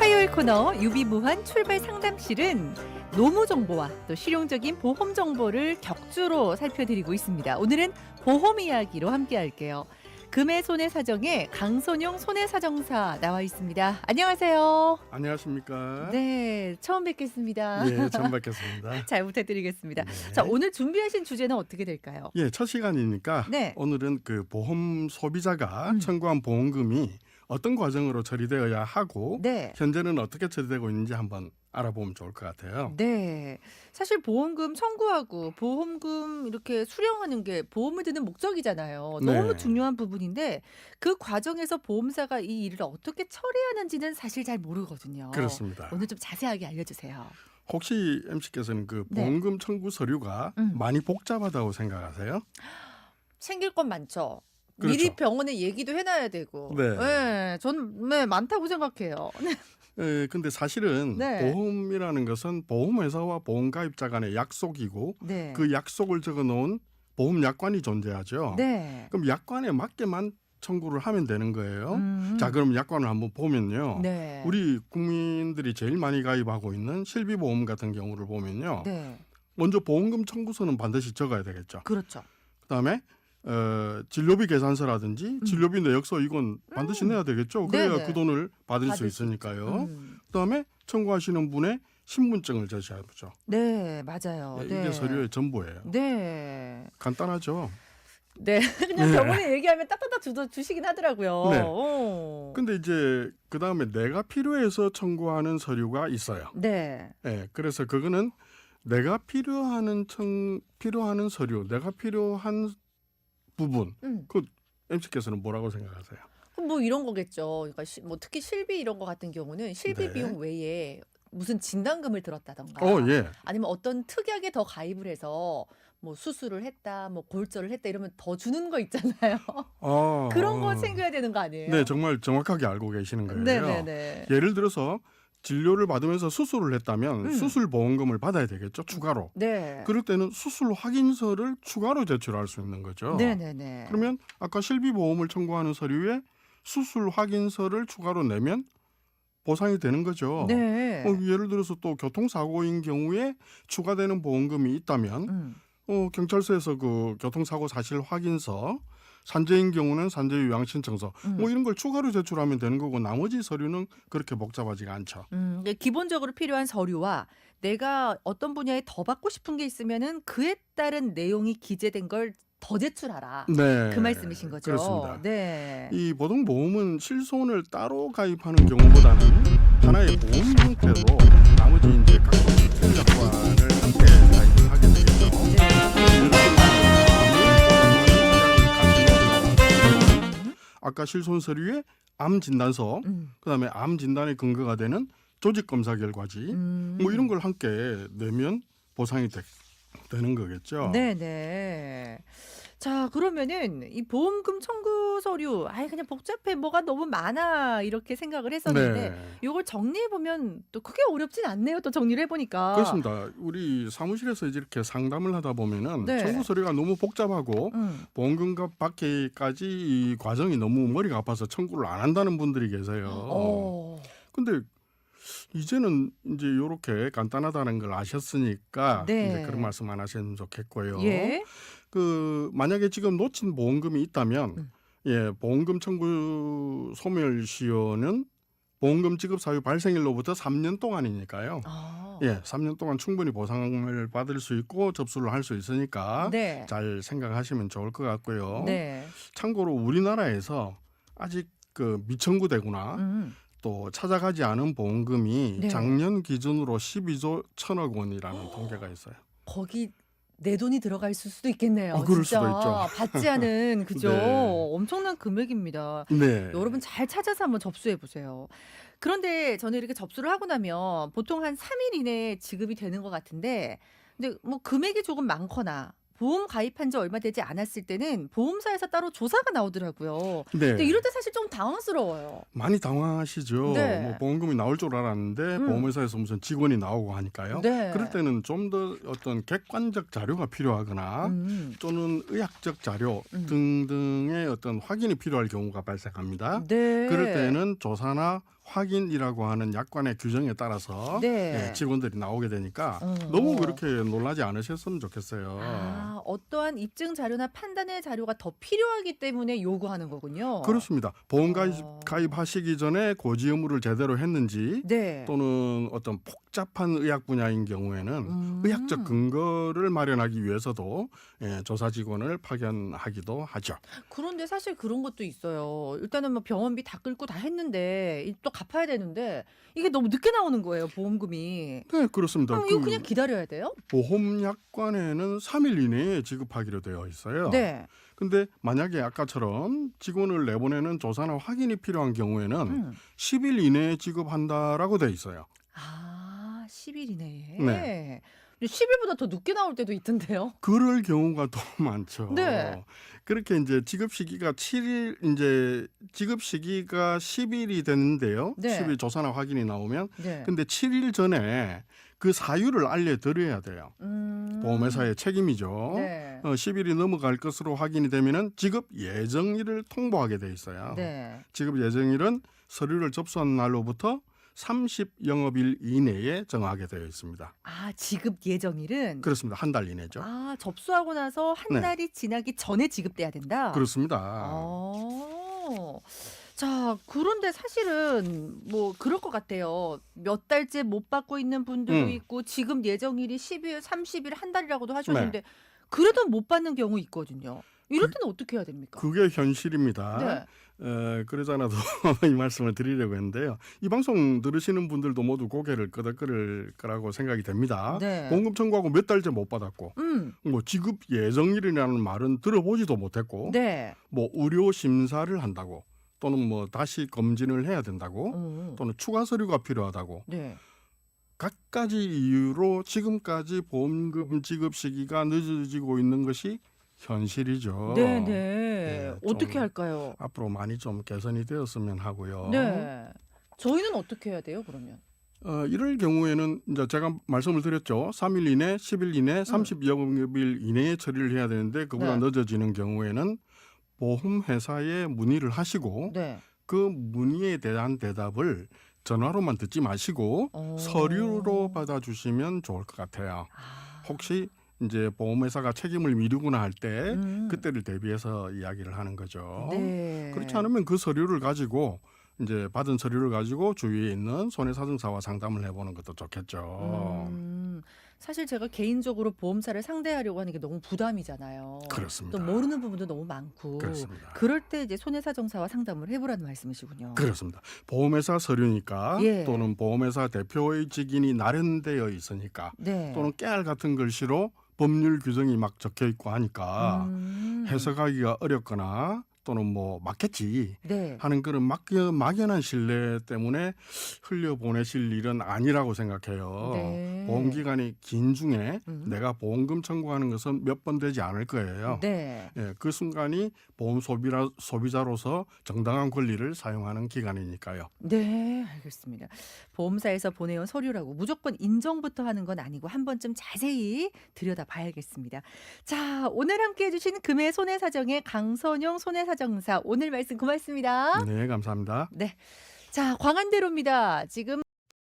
화요일 코너 유비무한 출발 상담실은 노무 정보와 또 실용적인 보험 정보를 격주로 살펴드리고 있습니다. 오늘은 보험 이야기로 함께 할게요. 금의 손해사정의 강선용 손해사정사 나와 있습니다. 안녕하세요. 안녕하십니까? 네, 처음 뵙겠습니다. 예, 처음 뵙겠습니다. 잘 부탁드리겠습니다. 네. 자, 오늘 준비하신 주제는 어떻게 될까요? 예, 첫 시간이니까 네. 오늘은 그 보험 소비자가 음. 청구한 보험금이 어떤 과정으로 처리되어야 하고 네. 현재는 어떻게 처리되고 있는지 한번 알아보면 좋을 것 같아요. 네. 사실 보험금 청구하고 보험금 이렇게 수령하는 게 보험을 드는 목적이잖아요. 너무 네. 중요한 부분인데 그 과정에서 보험사가 이 일을 어떻게 처리하는지는 사실 잘 모르거든요. 그렇습니다. 오늘 좀 자세하게 알려주세요. 혹시 MC께서는 그 네. 보험금 청구 서류가 많이 복잡하다고 생각하세요? 챙길 건 많죠. 그렇죠. 미리 병원에 얘기도 해놔야 되고. 네. 네, 저는 네, 많다고 생각해요. 예, 근데 사실은 네. 보험이라는 것은 보험회사와 보험가입자 간의 약속이고 네. 그 약속을 적어놓은 보험약관이 존재하죠. 네. 그럼 약관에 맞게만 청구를 하면 되는 거예요. 자, 그럼 약관을 한번 보면요. 네. 우리 국민들이 제일 많이 가입하고 있는 실비보험 같은 경우를 보면요. 네. 먼저 보험금 청구서는 반드시 적어야 되겠죠. 그렇죠. 그다음에 진료비 계산서라든지 진료비 내역서 이건 반드시 내야 되겠죠. 그래야 네네. 그 돈을 받을 수 받을 수 있으니까요. 그다음에 청구하시는 분의 신분증을 제시하죠. 네, 맞아요. 예, 네. 이게 서류의 전부예요. 네. 간단하죠. 네. 그냥 네. 병원에 얘기하면 딱딱딱 주시긴 하더라고요. 네. 어. 근데 이제 그다음에 내가 필요해서 청구하는 서류가 있어요. 네. 예, 그래서 그거는 내가 필요하는 서류, 내가 필요한 부분. 그 MC께서는 뭐라고 생각하세요? 그럼 뭐 이런 거겠죠. 그러니까 뭐 특히 실비 이런 거 같은 경우는 실비 네. 비용 외에 무슨 진단금을 들었다던가 예. 아니면 어떤 특약에 더 가입을 해서 뭐 수술을 했다, 뭐 골절을 했다 이러면 더 주는 거 있잖아요. 그런 거 챙겨야 되는 거 아니에요? 네, 정말 정확하게 알고 계시는 거예요. 네네네. 예를 들어서 진료를 받으면서 수술을 했다면 수술 보험금을 받아야 되겠죠, 추가로. 네. 그럴 때는 수술 확인서를 추가로 제출할 수 있는 거죠. 네네네. 그러면 아까 실비보험을 청구하는 서류에 수술 확인서를 추가로 내면 보상이 되는 거죠. 네. 예를 들어서 또 교통사고인 경우에 추가되는 보험금이 있다면 경찰서에서 그 교통사고 사실 확인서, 산재인 경우는 산재 요양 신청서 뭐 이런 걸 추가로 제출하면 되는 거고 나머지 서류는 그렇게 복잡하지가 않죠. 그러니까 기본적으로 필요한 서류와 내가 어떤 분야에 더 받고 싶은 게 있으면은 그에 따른 내용이 기재된 걸 더 제출하라. 네, 그 말씀이신 거죠. 그렇습니다. 네. 이 보통보험은 실손을 따로 가입하는 경우보다는 하나의 보험 형태로 나머지 이제 각종 특별약관을 함께 가입을 하게 되겠죠. 아까 실손 서류에 암 진단서, 그다음에 암 진단의 근거가 되는 조직 검사 결과지, 뭐 이런 걸 함께 내면 보상이 되는 거겠죠. 네네. 자, 그러면은 이 보험금 청구 서류, 그냥 복잡해, 뭐가 너무 많아 이렇게 생각을 했었는데 네. 이걸 정리해 보면 또 크게 어렵진 않네요. 또 정리를 해보니까. 그렇습니다. 우리 사무실에서 이렇게 상담을 하다 보면은 네. 청구 서류가 너무 복잡하고 보험금 받기까지 이 과정이 너무 머리가 아파서 청구를 안 한다는 분들이 계세요. 근데 이제는 이제 이렇게 간단하다는 걸 아셨으니까 네. 이제 그런 말씀 안 하시면 좋겠고요. 예. 그 만약에 지금 놓친 보험금이 있다면 보험금 청구 소멸시효는 보험금 지급 사유 발생일로부터 3년 동안이니까요. 3년 동안 충분히 보상을 받을 수 있고 접수를 할 수 있으니까 네. 잘 생각하시면 좋을 것 같고요. 네. 참고로 우리나라에서 아직 그 미청구되거나 또 찾아가지 않은 보험금이 네. 작년 기준으로 12조 1천억 원이라는 통계가 있어요. 거기 내 돈이 들어가 있을 수도 있겠네요. 그럴 진짜 수도 있죠. 받지 않은 그죠? 네. 엄청난 금액입니다. 네. 여러분 잘 찾아서 한번 접수해 보세요. 그런데 저는 이렇게 접수를 하고 나면 보통 한 3일 이내에 지급이 되는 것 같은데 근데 뭐 금액이 조금 많거나 보험 가입한 지 얼마 되지 않았을 때는 보험사에서 따로 조사가 나오더라고요. 근데 네. 이럴 때 사실 좀 당황스러워요. 많이 당황하시죠. 네. 뭐 보험금이 나올 줄 알았는데 보험회사에서 무슨 직원이 나오고 하니까요. 네. 그럴 때는 좀 더 어떤 객관적 자료가 필요하거나 또는 의학적 자료 등등의 어떤 확인이 필요할 경우가 발생합니다. 네. 그럴 때는 조사나 확인이라고 하는 약관의 규정에 따라서 네. 직원들이 나오게 되니까 너무 그렇게 놀라지 않으셨으면 좋겠어요. 아, 어떠한 입증 자료나 판단의 자료가 더 필요하기 때문에 요구하는 거군요. 그렇습니다. 보험 가입하시기 전에 고지 의무를 제대로 했는지 네. 또는 어떤 복잡한 의학 분야인 경우에는 의학적 근거를 마련하기 위해서도 조사 직원을 파견하기도 하죠. 그런데 사실 그런 것도 있어요. 일단은 뭐 병원비 다 끌고 다 했는데 또 갚아야 되는데 이게 너무 늦게 나오는 거예요, 보험금이. 네, 그렇습니다. 그럼 이거 그냥 기다려야 돼요? 보험약관에는 3일 이내에 지급하기로 되어 있어요. 네. 근데 만약에 아까처럼 직원을 내보내는 조사나 확인이 필요한 경우에는 10일 이내에 지급한다라고 되어 있어요. 아, 10일 이내에. 네. 10일보다 더 늦게 나올 때도 있던데요. 그럴 경우가 더 많죠. 네. 그렇게 이제 지급 시기가 10일이 됐는데요. 네. 10일 조사나 확인이 나오면 네. 근데 7일 전에 그 사유를 알려드려야 돼요. 보험회사의 책임이죠. 네. 10일이 넘어갈 것으로 확인이 되면은 지급 예정일을 통보하게 돼 있어요. 네. 지급 예정일은 서류를 접수한 날로부터 30영업일 이내에 정하게 되어 있습니다. 아, 지급 예정일은 그렇습니다. 한 달 이내죠. 아, 접수하고 나서 한 네. 달이 지나기 전에 지급돼야 된다. 그렇습니다. 자, 그런데 사실은 뭐 그럴 것 같아요. 몇 달째 못 받고 있는 분들도 있고 지금 예정일이 12일, 30일, 한 달이라고도 하셨는데 그래도 못 받는 경우 있거든요. 이럴 때는 어떻게 해야 됩니까? 그게 현실입니다. 네. 그러지 않아도 이 말씀을 드리려고 했는데요. 이 방송 들으시는 분들도 모두 고개를 끄덕거릴 거라고 생각이 됩니다. 네. 보험금 청구하고 몇 달째 못 받았고 뭐 지급 예정일이라는 말은 들어보지도 못했고 네. 뭐 의료 심사를 한다고 또는 뭐 다시 검진을 해야 된다고 또는 추가 서류가 필요하다고 네. 갖가지 이유로 지금까지 보험금 지급 시기가 늦어지고 있는 것이 현실이죠. 네, 네. 네, 어떻게 좀 할까요? 앞으로 많이 좀 개선이 되었으면 하고요. 네. 저희는 어떻게 해야 돼요, 그러면? 이럴 경우에는 이제 제가 말씀을 드렸죠. 3일 이내, 10일 이내, 30영업일 이내에 처리를 해야 되는데 그보다 네. 늦어지는 경우에는 보험회사에 문의를 하시고 네. 그 문의에 대한 대답을 전화로만 듣지 마시고 서류로 받아주시면 좋을 것 같아요. 혹시 이제 보험회사가 책임을 미루거나 할 때 그때를 대비해서 이야기를 하는 거죠. 네. 그렇지 않으면 그 서류를 가지고 이제 받은 서류를 가지고 주위에 있는 손해사정사와 상담을 해보는 것도 좋겠죠. 사실 제가 개인적으로 보험사를 상대하려고 하는 게 너무 부담이잖아요. 그렇습니다. 또 모르는 부분도 너무 많고. 그렇습니다. 그럴 때 이제 손해사정사와 상담을 해보라는 말씀이시군요. 그렇습니다. 보험회사 서류니까 예. 또는 보험회사 대표의 직인이 나련되어 있으니까 네. 또는 깨알 같은 글씨로 법률 규정이 막 적혀 있고 하니까 해석하기가 어렵거나 또는 뭐 맞겠지 네. 하는 그런 막연한 신뢰 때문에 흘려보내실 일은 아니라고 생각해요. 네. 보험기간이 긴 중에 내가 보험금 청구하는 것은 몇 번 되지 않을 거예요. 네. 예, 그 순간이 보험 소비자로서 정당한 권리를 사용하는 기간이니까요. 네, 알겠습니다. 보험사에서 보내온 서류라고 무조건 인정부터 하는 건 아니고 한 번쯤 자세히 들여다봐야겠습니다. 자, 오늘 함께해 주신 금의 손해사정의 강선용 손해사정사 오늘 말씀 고맙습니다. 네, 감사합니다. 네. 자, 광안대로입니다. 지금